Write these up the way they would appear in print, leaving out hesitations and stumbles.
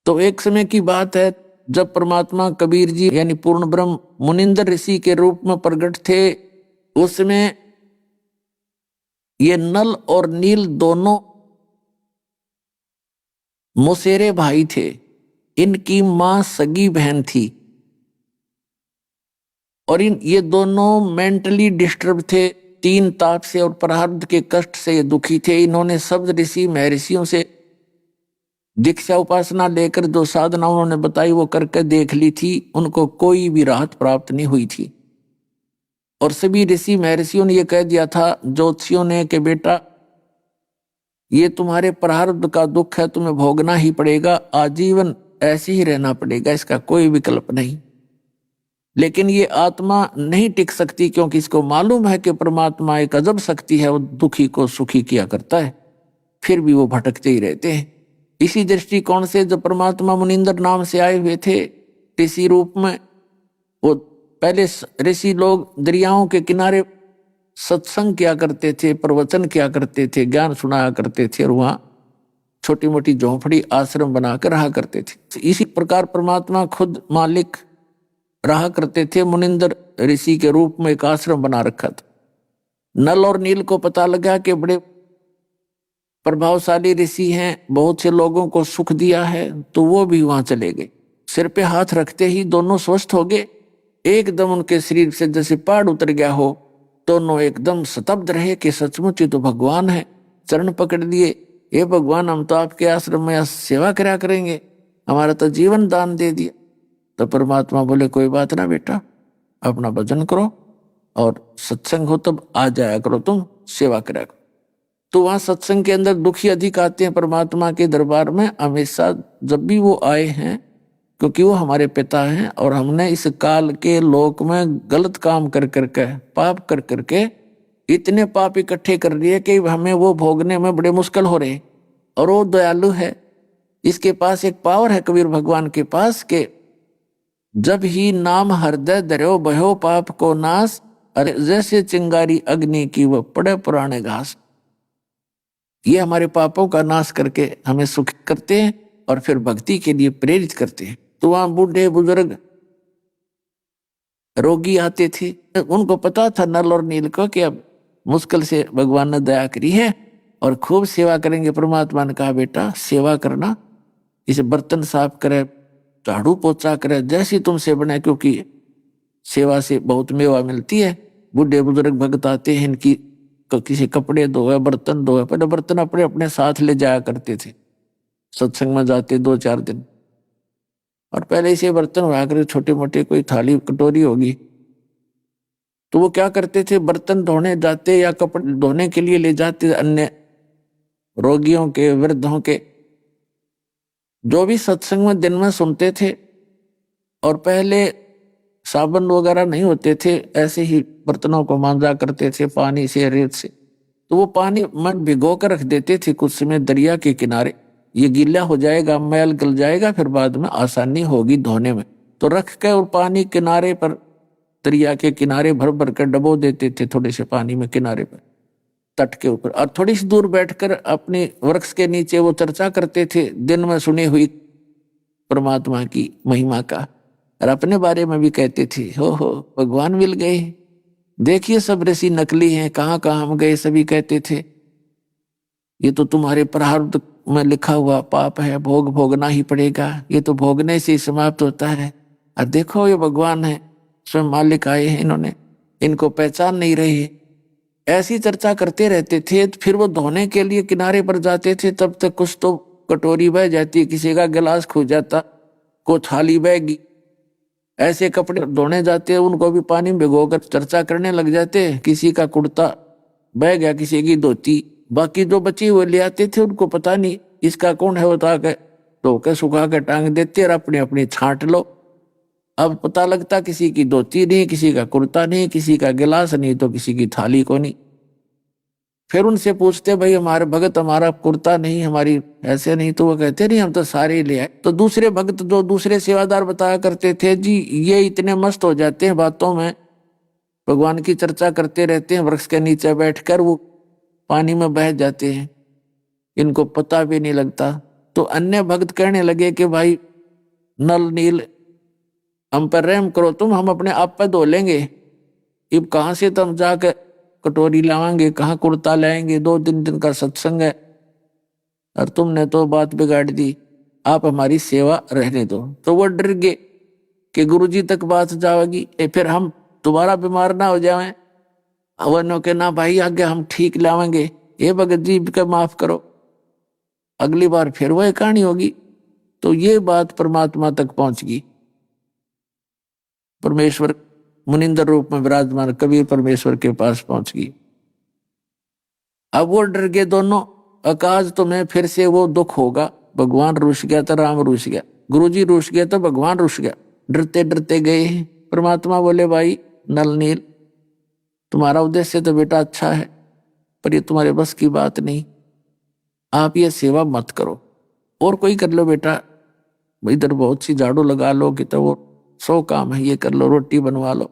तो एक समय की बात है जब परमात्मा कबीर जी यानी पूर्ण ब्रह्म मुनिंदर ऋषि के रूप में प्रकट थे। उस समय ये नल और नील दोनों मौसेरे भाई थे। इनकी मां सगी बहन थी और ये दोनों मेंटली डिस्टर्ब थे। तीन ताप से और प्रारब्ध के कष्ट से ये दुखी थे। इन्होंने शब्द ऋषि महर्षियों से दीक्षा उपासना लेकर जो साधना उन्होंने बताई वो करके देख ली थी। उनको कोई भी राहत प्राप्त नहीं हुई थी और सभी ऋषि महर्षियों ने ये कह दिया था ज्योतिषियों ने कि बेटा ये तुम्हारे प्रारब्ध का दुख है, तुम्हें भोगना ही पड़ेगा, आजीवन ऐसे ही रहना पड़ेगा, इसका कोई विकल्प नहीं। लेकिन ये आत्मा नहीं टिक सकती क्योंकि इसको मालूम है कि परमात्मा एक अजब शक्ति है, वो दुखी को सुखी किया करता है। फिर भी वो भटकते ही रहते हैं। इसी दृष्टिकोण से जब परमात्मा मुनिंदर नाम से आए हुए थे ऋषि रूप में, वो पहले ऋषि लोग दरियाओं के किनारे सत्संग किया करते थे, प्रवचन किया करते थे, ज्ञान सुनाया करते थे और वहां छोटी मोटी झोंपड़ी आश्रम बनाकर रहा करते थे। इसी प्रकार परमात्मा खुद मालिक रहा करते थे। मुनिंदर ऋषि के रूप में एक आश्रम बना रखा था। नल और नील को पता लगा कि बड़े प्रभावशाली ऋषि हैं, बहुत से लोगों को सुख दिया है, तो वो भी वहां चले गए। सिर पे हाथ रखते ही दोनों स्वस्थ हो गए। एकदम उनके शरीर से जैसे पहाड़ उतर गया हो। दोनों एकदम स्तब्ध रहे कि सचमुच ही तो भगवान है। चरण पकड़ लिए, हे भगवान हम तो आपके आश्रम में सेवा करा करेंगे, हमारा तो जीवन दान दे दिया। तो परमात्मा बोले कोई बात ना बेटा, अपना भजन करो और सत्संग हो तब आ जाया करो, तुम सेवा करा करो। तो वहां सत्संग के अंदर दुखी अधिक आते हैं परमात्मा के दरबार में हमेशा जब भी वो आए हैं, क्योंकि वो हमारे पिता हैं और हमने इस काल के लोक में गलत काम कर करके पाप कर करके इतने पाप इकट्ठे कर लिए कि हमें वो भोगने में बड़े मुश्किल हो रहे। और वो दयालु है, इसके पास एक पावर है कबीर भगवान के पास के जब ही नाम हृदय धर्यो भयो पाप को नाश, अरे जैसे चिंगारी अग्नि की वो पड़े पुराने घास। ये हमारे पापों का नाश करके हमें सुख करते हैं और फिर भक्ति के लिए प्रेरित करते हैं। तो वहां बूढ़े बुजुर्ग रोगी आते थे, उनको पता था नल और नील को कि अब मुश्किल से भगवान ने दया करी है और खूब सेवा करेंगे। परमात्मा ने कहा बेटा सेवा करना, इसे बर्तन साफ करे, झाड़ू पोछा करे, जैसी तुमसे बने, क्योंकि सेवा से बहुत मेवा मिलती है। बूढ़े बुजुर्ग भक्त आते हैं, इनकी किसी कपड़े धोए, बर्तन धोए। पहले बर्तन अपने अपने साथ ले जाया करते थे, सत्संग में जाते 2-4 दिन, और पहले इसे बर्तन उड़ा कर छोटे मोटे कोई थाली कटोरी होगी तो वो क्या करते थे, बर्तन धोने जाते या कपड़े धोने के लिए ले जाते अन्य रोगियों के, वृद्धों के, जो भी सत्संग में दिन में सुनते थे। और पहले साबुन वगैरह नहीं होते थे, ऐसे ही बर्तनों को मांजा करते थे पानी से, रेत से। तो वो पानी मन भिगो कर रख देते थे कुछ समय दरिया के किनारे, ये गीला हो जाएगा, मैल गल जाएगा, फिर बाद में आसानी होगी धोने में। तो रख के और पानी किनारे पर, दरिया के किनारे भर भर कर डबो देते थे थोड़े से पानी में किनारे पर, तट के ऊपर। और थोड़ी सी दूर बैठकर अपने वृक्ष के नीचे वो चर्चा करते थे दिन में सुनी हुई परमात्मा की महिमा का, और अपने बारे में भी कहते थे, हो भगवान मिल गए, देखिए सब ऋषि नकली हैं, कहाँ कहाँ हम गए। सभी कहते थे ये तो तुम्हारे प्रारब्ध में लिखा हुआ पाप है, भोगना ही पड़ेगा, ये तो भोगने से ही समाप्त होता है। और देखो ये भगवान है, स्वयं मालिक आए हैं, इन्होंने इनको पहचान नहीं रही। ऐसी चर्चा करते रहते थे। फिर वो धोने के लिए किनारे पर जाते थे, तब तक कुछ तो कटोरी बह जाती, किसी का गिलास खो जाता, को थाली बहगी। ऐसे कपड़े धोने जाते, उनको भी पानी में भिगोकर चर्चा करने लग जाते। किसी का कुर्ता बह गया, किसी की धोती, बाकी जो बची हुए ले आते थे, उनको पता नहीं इसका कौन है, बता के धो के सुखा के टांग देते और अपनी अपनी छांट लो। अब पता लगता किसी की धोती नहीं, किसी का कुर्ता नहीं, किसी का गिलास नहीं, तो किसी की थाली को नहीं। फिर उनसे पूछते भाई हमारे भगत, हमारा कुर्ता नहीं, हमारी ऐसे नहीं, तो वो कहते नहीं हम तो सारे ले आए। तो दूसरे भगत जो दूसरे सेवादार बताया करते थे, जी ये इतने मस्त हो जाते हैं बातों में, भगवान की चर्चा करते रहते हैं, वृक्ष के नीचे बैठकर वो पानी में बह जाते हैं, इनको पता भी नहीं लगता। तो अन्य भक्त कहने लगे कि भाई नल नील हम पर रहम करो तुम, हम अपने आप पर धो लेंगे। अब कहाँ से तुम जाकर कटोरी लाएंगे, कहाँ कुर्ता लाएंगे, 2-3 दिन का सत्संग है और तुमने तो बात बिगाड़ दी, आप हमारी सेवा रहने दो। तो वो डर गए कि गुरुजी तक बात जाएगी, फिर हम दोबारा बीमार ना हो जाएं। अवनो के ना भाई आगे हम ठीक लाएंगे, ये भगत जी का माफ करो, अगली बार फिर वह कहानी होगी। तो ये बात परमात्मा तक पहुंच गई। परमेश्वर मुनिंदर रूप में विराजमान कबीर परमेश्वर के पास पहुंच गई। अब वो डर गए दोनों, अकाज तुम्हें फिर से वो दुख होगा। भगवान रुस गया तो राम रुस गया, गुरुजी रुस गया तो भगवान रुस गया। डरते डरते गए। परमात्मा बोले भाई नल नील तुम्हारा उद्देश्य तो बेटा अच्छा है, पर ये तुम्हारे बस की बात नहीं, आप ये सेवा मत करो, और कोई कर लो बेटा, इधर बहुत सी झाड़ू लगा लो कि तो वो 100 काम है, ये कर लो, रोटी बनवा लो।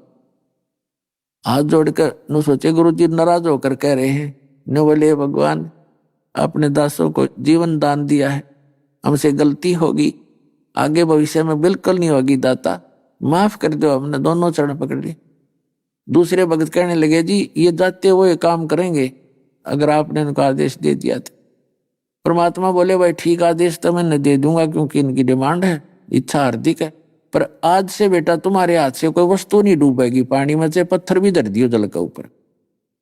हाथ जोड़कर नु सोचे गुरुजी नाराज होकर कह रहे हैं, न बोले भगवान अपने दासों को जीवन दान दिया है, हमसे गलती होगी, आगे भविष्य में बिल्कुल नहीं होगी दाता, माफ कर दो। हमने दोनों चरण पकड़ लिए। दूसरे भगत कहने लगे जी ये जाते हुए काम करेंगे अगर आपने उनका आदेश दे दिया था। परमात्मा बोले भाई ठीक आदेश तो मैं दे दूंगा, क्योंकि इनकी डिमांड है, इच्छा हार्दिक है, पर आज से बेटा तुम्हारे हाथ से कोई वस्तु नहीं डूबेगी पानी में, से पत्थर भी धर दियो जल के ऊपर,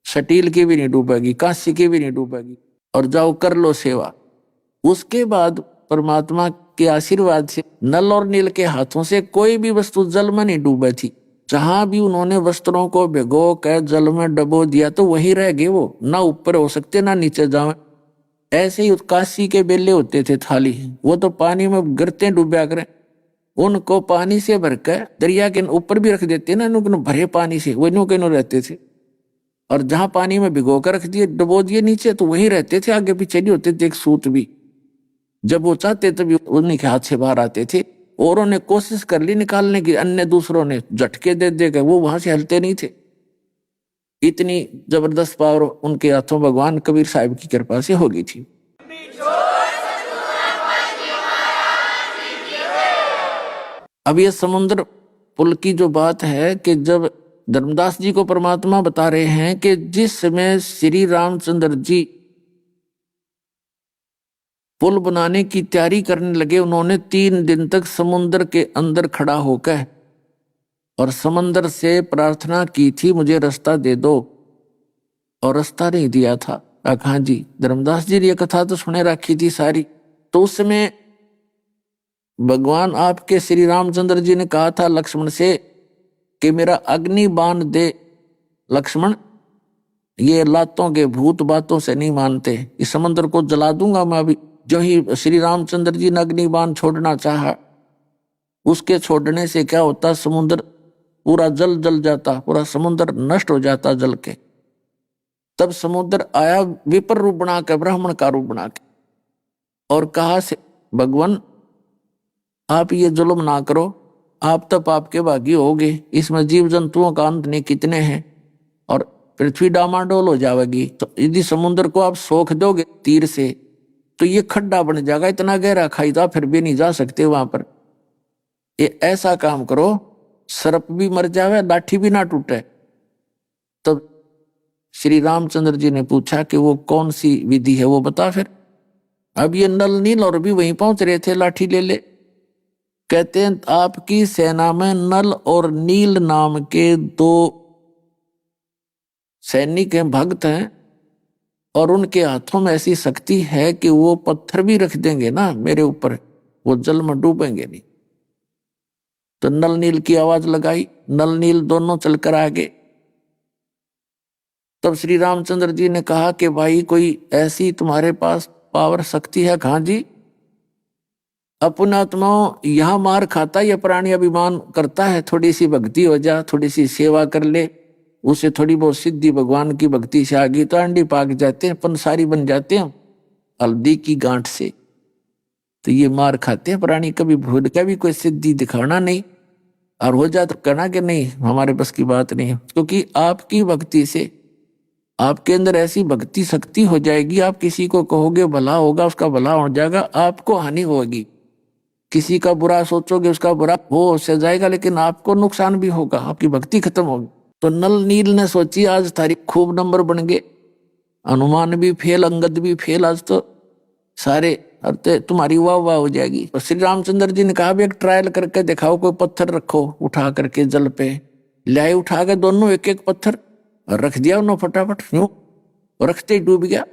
स्टील की भी नहीं डूबेगी, कांसी की भी नहीं डूबेगी, और जाओ कर लो सेवा। उसके बाद परमात्मा के आशीर्वाद से नल और नील के हाथों से कोई भी वस्तु जल में नहीं डूबी थी। जहां भी उन्होंने वस्त्रों को भिगो कर जल में डबो दिया तो वहीं रह गए, वो ना ऊपर हो सकते ना नीचे जावे। ऐसे ही काशी के बेले होते थे थाली, वो तो पानी में गिरते डूबा करें, उनको पानी से भरकर दरिया के ऊपर भी रख देते ना, भरे पानी से वो नो रहते थे। और जहां पानी में भिगो कर रख दिए डबो दिए नीचे तो वहीं रहते थे, आगे पीछे नहीं होते थे एक सूत भी। जब वो चाहते तभी उन्हीं के हाथ से बाहर आते थे। औरों ने कोशिश कर ली निकालने की, अन्य दूसरों ने झटके दे दे के वो वहां से हलते नहीं थे। इतनी जबरदस्त पावर उनके हाथों भगवान कबीर साहिब की कृपा से हो गई थी। अब ये समुद्र पुल की जो बात है कि जब धर्मदास जी को परमात्मा बता रहे हैं कि जिस समय श्री रामचंद्र जी पुल बनाने की तैयारी करने लगे, उन्होंने 3 दिन तक समुद्र के अंदर खड़ा होकर और समंदर से प्रार्थना की थी मुझे रास्ता दे दो, और रास्ता नहीं दिया था। हाँ जी, धर्मदास जी ने यह कथा तो सुने रखी थी सारी। तो उस समय भगवान आपके श्री रामचंद्र जी ने कहा था लक्ष्मण से कि मेरा अग्नि बाण दे लक्ष्मण, ये लातों के भूत बातों से नहीं मानते, इस समंदर को जला दूंगा मैं अभी। जो ही श्री रामचंद्र जी ने अग्नि बाण छोड़ना चाहा, उसके छोड़ने से क्या होता, समुद्र पूरा जल जाता, पूरा समुद्र नष्ट हो जाता जल के। तब समुद्र आया विपर रूप बना के, ब्राह्मण का रूप बना के, और कहा से भगवान आप ये जुल्म ना करो, आप तो पाप के भागी होगे, इसमें जीव जंतुओं का अंत नहीं कितने हैं, और पृथ्वी डामाडोल हो जाएगी। तो यदि समुद्र को आप सोख दोगे तीर से तो ये खड्डा बन जाएगा, इतना गहरा खाई था फिर भी नहीं जा सकते वहां पर। ये ऐसा काम करो सर्प भी मर जावे लाठी भी ना टूटे। तो श्री रामचंद्र जी ने पूछा कि वो कौन सी विधि है वो बता फिर। अब ये नल नील और भी वहीं पहुंच रहे थे लाठी ले ले। कहते हैं आपकी सेना में नल और नील नाम के 2 सैनिक हैं, भक्त हैं, और उनके हाथों में ऐसी शक्ति है कि वो पत्थर भी रख देंगे ना मेरे ऊपर, वो जल में डूबेंगे नहीं। तो नल नील की आवाज लगाई, नल नील दोनों चलकर आगे। तब श्री रामचंद्र जी ने कहा कि भाई कोई ऐसी तुम्हारे पास पावर शक्ति है? कहां जी, अपना आत्माओं यहां मार खाता यह प्राणी अभिमान करता है, थोड़ी सी भक्ति हो जा, थोड़ी सी सेवा कर ले, उसे थोड़ी बहुत सिद्धि भगवान की भक्ति से आ गई तो अंडी पाक जाते हैं, पंसारी बन जाते हैं हल्दी की गांठ से। तो ये मार खाते हैं प्राणी, कभी भूल का भी कोई सिद्धि दिखाना नहीं, और हो जाए तो कहना कि नहीं हमारे बस की बात नहीं है। क्योंकि आपकी भक्ति से आपके अंदर ऐसी भक्ति शक्ति हो जाएगी, आप किसी को कहोगे भला होगा, उसका भला हो जाएगा, आपको हानि होगी। किसी का बुरा सोचोगे, उसका बुरा हो जाएगा, लेकिन आपको नुकसान भी होगा, आपकी भक्ति खत्म होगी। तो नल नील ने सोची आज तारीख खूब नंबर बन गए, हनुमान भी फेल, अंगद भी फेल, आज तो सारे अरे तुम्हारी वाह वाह हो जाएगी। तो श्री रामचंद्र जी ने कहा भी एक ट्रायल करके दिखाओ, कोई पत्थर रखो उठा करके जल पे, लाए उठा के दोनों एक एक पत्थर रख दिया उन्होंने फटाफट, यूं रखते ही डूब गया।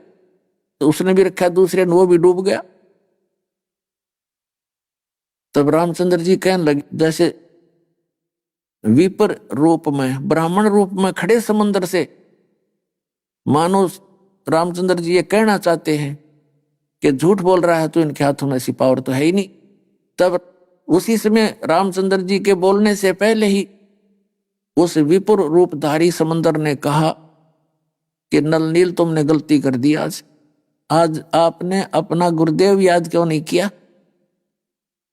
तो उसने भी रखा दूसरे ने, वो भी डूब गया। तब रामचंद्र जी कहने लगे जैसे विपर रूप में, ब्राह्मण रूप में खड़े समंदर से, मानो रामचंद्र जी ये कहना चाहते हैं कि झूठ बोल रहा है तो इनके हाथों में ऐसी पावर तो है ही नहीं। तब उसी समय रामचंद्र जी के बोलने से पहले ही उस विपुर रूपधारी समंदर ने कहा कि नल नील तुमने गलती कर दी, आज आपने अपना गुरुदेव याद क्यों नहीं किया।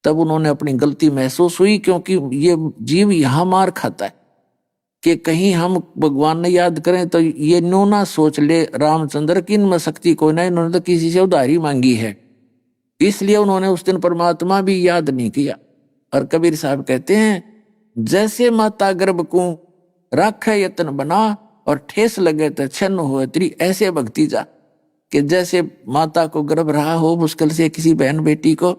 तब उन्होंने अपनी गलती महसूस हुई, क्योंकि ये जीव यहां मार खाता है कि कहीं हम भगवान ने याद करें तो ये नो ना सोच ले रामचंद्र की इनमें शक्ति कोई ना, इन्होंने तो किसी से उधारी मांगी है। इसलिए उन्होंने उस दिन परमात्मा भी याद नहीं किया। और कबीर साहब कहते हैं जैसे माता गर्भ को राखे यत्न बना और ठेस लगे तो छन्न हो तेरी, ऐसे भक्ति जा कि जैसे माता को गर्भ रहा हो मुश्किल से किसी बहन बेटी को,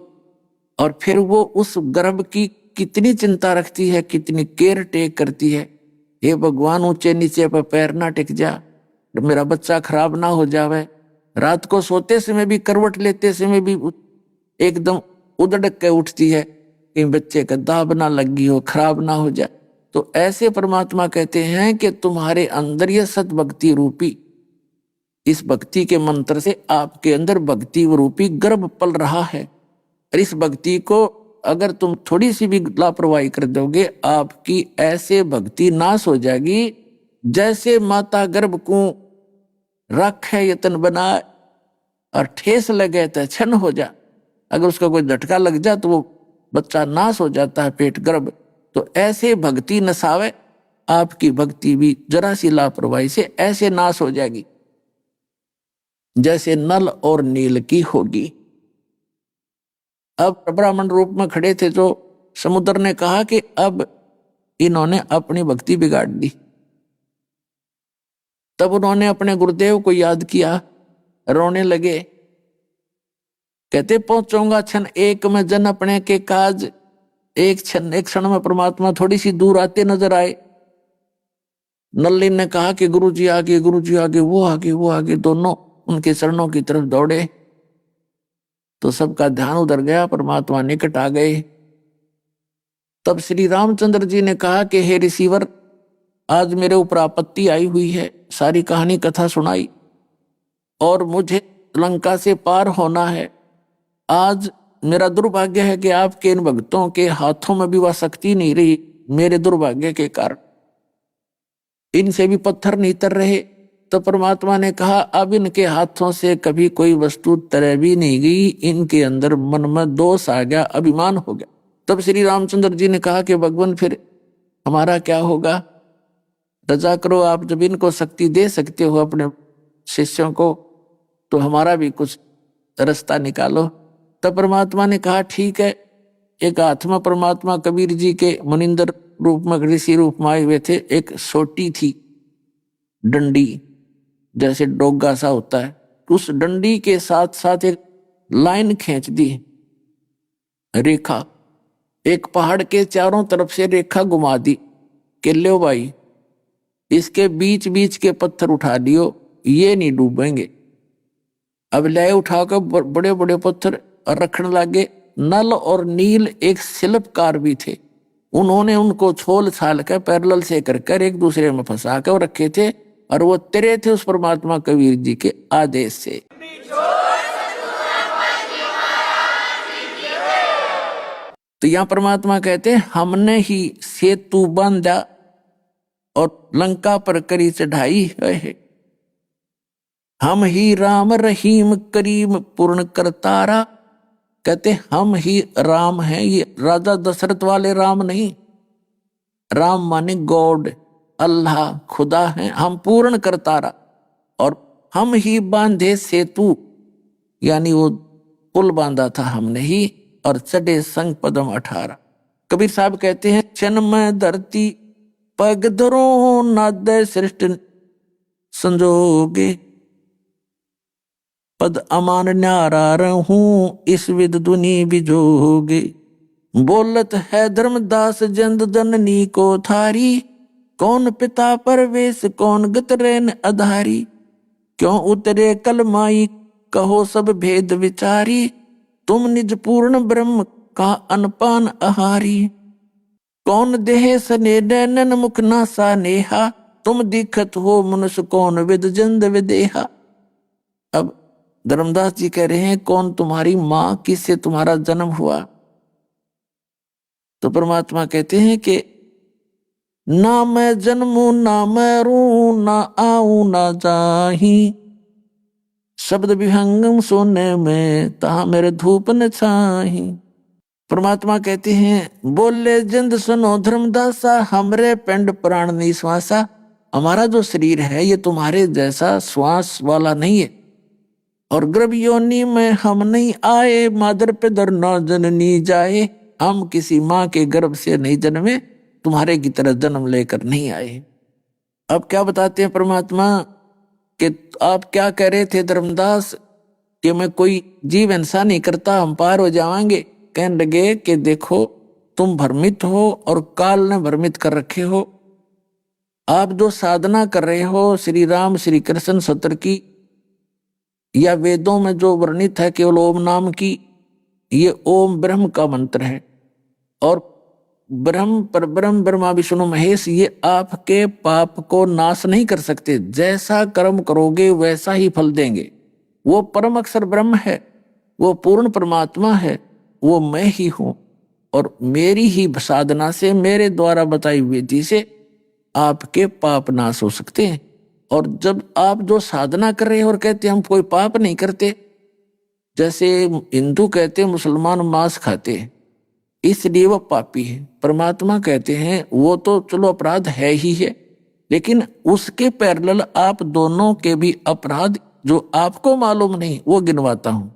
और फिर वो उस गर्भ की कितनी चिंता रखती है, कितनी केयर टेक करती है। हे भगवान ऊंचे नीचे पर पैर ना टिक जा, मेरा बच्चा खराब ना हो जावे। रात को सोते समय भी, करवट लेते समय भी एकदम उदड़क के उठती है कि बच्चे का दाब ना लगी हो, खराब ना हो जाए। तो ऐसे परमात्मा कहते हैं कि तुम्हारे अंदर ये सत भक्ति रूपी, इस भक्ति के मंत्र से आपके अंदर भक्ति रूपी गर्भ पल रहा है। और इस भक्ति को अगर तुम थोड़ी सी भी लापरवाही कर दोगे, आपकी ऐसे भक्ति नाश हो जाएगी जैसे माता गर्भ को रखे यतन बनाए और ठेस लगे तो छन हो जा। अगर उसका कोई झटका लग जाए तो वो बच्चा नाश हो जाता है, पेट गर्भ। तो ऐसे भक्ति नसावे, आपकी भक्ति भी जरा सी लापरवाही से ऐसे नाश हो जाएगी जैसे नल और नील की होगी। अब ब्राह्मण रूप में खड़े थे जो समुद्र ने कहा कि अब इन्होंने अपनी भक्ति बिगाड़ दी। तब उन्होंने अपने गुरुदेव को याद किया, रोने लगे, कहते पहुंचूंगा क्षण एक में जन अपने के काज, एक क्षण में परमात्मा थोड़ी सी दूर आते नजर आए। नल्ली ने कहा कि गुरुजी आगे, गुरुजी आगे, वो आगे, वो आगे, दोनों उनके चरणों की तरफ दौड़े। तो सबका ध्यान उधर गया, परमात्मा निकट आ गए। तब श्री रामचंद्र जी ने कहा कि हे ऋषिवर, आज मेरे ऊपर आपत्ति आई हुई है, सारी कहानी कथा सुनाई और मुझे लंका से पार होना है। आज मेरा दुर्भाग्य है कि आपके इन भक्तों के हाथों में भी वह शक्ति नहीं रही, मेरे दुर्भाग्य के कारण इनसे भी पत्थर नहीं तर रहे। तो परमात्मा ने कहा अब इनके हाथों से कभी कोई वस्तु तरह भी नहीं गई, इनके अंदर मन में दोष आ गया, अभिमान हो गया। तब श्री रामचंद्र जी ने कहा कि भगवान फिर हमारा क्या होगा, रजा करो, आप जब इनको शक्ति दे सकते हो अपने शिष्यों को तो हमारा भी कुछ रास्ता निकालो। तब परमात्मा ने कहा ठीक है। एक आत्मा परमात्मा कबीर जी के मुनिंदर रूप में, ऋषि रूप में आए हुए थे। एक सोटी थी डंडी, जैसे डोगा सा होता है, उस डंडी के साथ साथ एक लाइन खींच दी, रेखा, एक पहाड़ के चारों तरफ से रेखा घुमा दी कि लो भाई इसके बीच बीच के पत्थर उठा लियो, ये नहीं डूबेंगे। अब ले उठाकर बड़े बड़े पत्थर रखने लगे। नल और नील एक शिल्पकार भी थे, उन्होंने उनको छोल छाल कर पैरेलल से कर एक दूसरे में फंसा कर रखे थे और वो तेरे थे उस परमात्मा कबीर जी के आदेश से। तो यहां परमात्मा कहते हैं हमने ही सेतु बांधा और लंका पर करी चढ़ाई है, हम ही राम रहीम करीम पूर्ण करतारा। कहते हम ही राम हैं, ये राजा दशरथ वाले राम नहीं, राम माने गॉड, अल्लाह खुदा है, हम पूर्ण करतारा। हम ही बांधे सेतु, यानी वो पुल बांधा था हमने ही, और चढ़े संग पदम 18। कबीर साहब कहते हैं, चन में धरती पग धरो, नाद सृष्टि संजोगे, पद अमान न्यारा रहूं, इस विद दुनी बिजोगे। बोलत है धर्मदास जंद जननी को थारी, कौन पिता परवेश कौन गतरेन अधारी, क्यों उतरे कलमाई कहो सब भेद विचारी, तुम निज पूर्ण ब्रह्म का अनपान आहारी, कौन देह सने नैनन मुख नासा नेहा, तुम दिखत हो मनुष्य कौन विद जंद विदेहा। अब धर्मदास जी कह रहे हैं, कौन तुम्हारी माँ, किससे तुम्हारा जन्म हुआ। तो परमात्मा कहते हैं कि ना मैं जन्मू ना मैं रू, ना आऊं ना जाही, शब्द विहंगम सोने में ता मेरे धूप न छाही। परमात्मा कहते हैं, बोले जंद सुनो धर्मदासा, हमरे पिंड प्राण निश्वासा, हमारा जो शरीर है ये तुम्हारे जैसा श्वास वाला नहीं है, और गर्भ योनि में हम नहीं आए, मादर पिदर न जननी जाए, हम किसी माँ के गर्भ से नहीं जन्मे, तुम्हारे की तरह जन्म लेकर नहीं आए। अब क्या बताते हैं परमात्मा कि आप क्या कह रहे थे धर्मदास कि मैं कोई जीव हिंसा नहीं करता, हम पार हो जाएंगे। कहने लगे कि देखो तुम भ्रमित हो और काल ने भ्रमित कर रखे हो। आप जो साधना कर रहे हो श्री राम श्री कृष्ण सत्र की, या वेदों में जो वर्णित है केवल ओम नाम की, ये ओम ब्रह्म का मंत्र है, और ब्रह्म पर ब्रह्म ब्रह्मा विष्णु महेश ये आपके पाप को नाश नहीं कर सकते। जैसा कर्म करोगे वैसा ही फल देंगे। वो परम अक्षर ब्रह्म है, वो पूर्ण परमात्मा है, वो मैं ही हूं, और मेरी ही साधना से, मेरे द्वारा बताई विधि से आपके पाप नाश हो सकते हैं। और जब आप जो साधना कर रहे हो और कहते हम कोई पाप नहीं करते, जैसे हिंदू कहते मुसलमान मांस खाते हैं इसलिए वो पापी है, परमात्मा कहते हैं वो तो चलो अपराध है ही है, लेकिन उसके पैरेलल आप दोनों के भी अपराध जो आपको मालूम नहीं वो गिनवाता हूं।